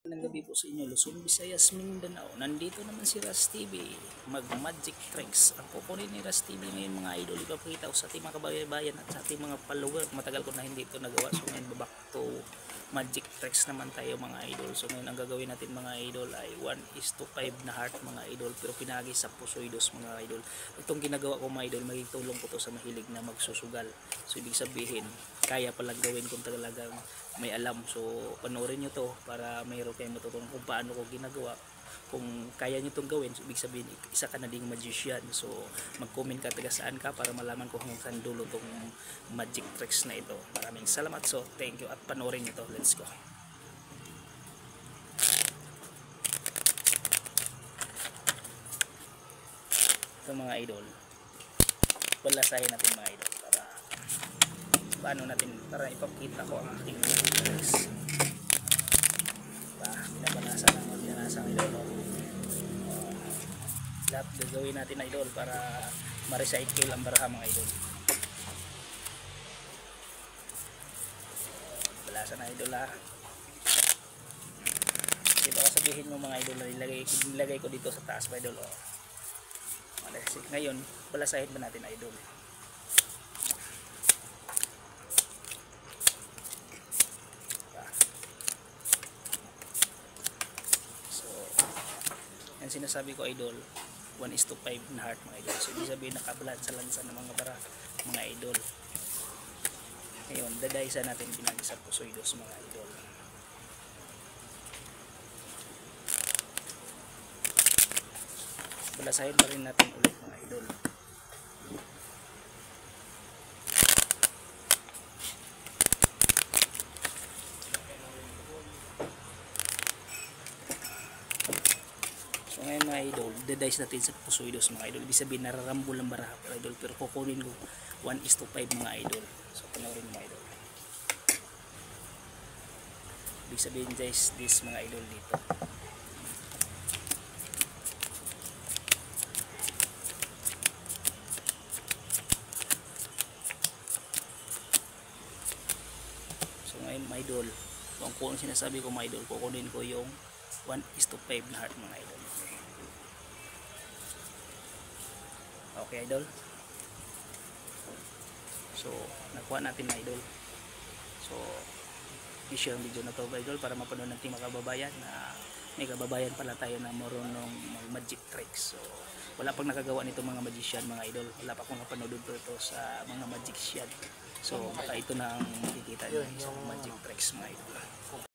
Ng gabi po sa inyo, Luzon, Visayas, Mindanao. Nandito naman si Ras TV, mag-magic tricks. Ang kukunin ni Ras TV ngayon mga idol, ipapakita ko sa ating mga kababayan at sa ating mga follower. Matagal ko na hindi ito nagawa, so ngayon back to magic tricks naman tayo mga idol. So ngayon ang gagawin natin mga idol ay 1:5 na heart mga idol, pero pinagi sa pusoidos mga idol. Itong ginagawa ko mga idol, maging tulong ko to sa mahilig na magsusugal. So ibig sabihin, kaya palang gawin kung talagang may alam. So panoorin nyo to para mayroon kayong matutunan kung paano ko ginagawa. Kung kaya nyo itong gawin, so ibig sabihin isa ka na ding magician. So mag-comment ka taga saan ka para malaman ko hanggang saan dulo itong magic tricks na ito. Maraming salamat. So thank you at panoorin nyo to. Let's go. Ito mga idol, palasahin natin mga idol para paano natin, para ipakita ko ang aking tricks. Binabanasa ng binanasa ng idol. Lahat gagawin natin idol para ma-recycle ang baraha mga idol. Balasa na idol ha. Hindi baka sabihin mo mga idol na nilagay ko dito sa taas mga idol. Ngayon, balasahin ba natin idol? Ang sinasabi ko idol, 1:5 na heart mga idol. So ibig sabihin nakabalansa lang sa ng mga bara mga idol. Ngayon dadaysa natin pinagi sa pusoidos mga idol. Balasahin pa rin natin ulit mga idol. So ngayon mga idol, dedice natin sa pusoidos mga idol. Ibig sabihin nararambol ang baraha mga idol, pero kukunin ko 1:5 mga idol. So panoorin mga idol. Ibig sabihin guys, this mga idol dito. So ngayon mga idol, kung sinasabi ko mga idol, kukunin ko yung 1:5 na heart mga idol. Okay idol. So nakuha natin mga idol. So i-share ang video na to mga idol para mapanood natin mga kababayan na may kababayan pala tayo na marunong mag-magic tricks. So wala pang nakagawa nito mga magician mga idol. Wala pa akong napanood ito sa mga magician. So baka ito na ang makikita nyo sa magic tricks mga idol.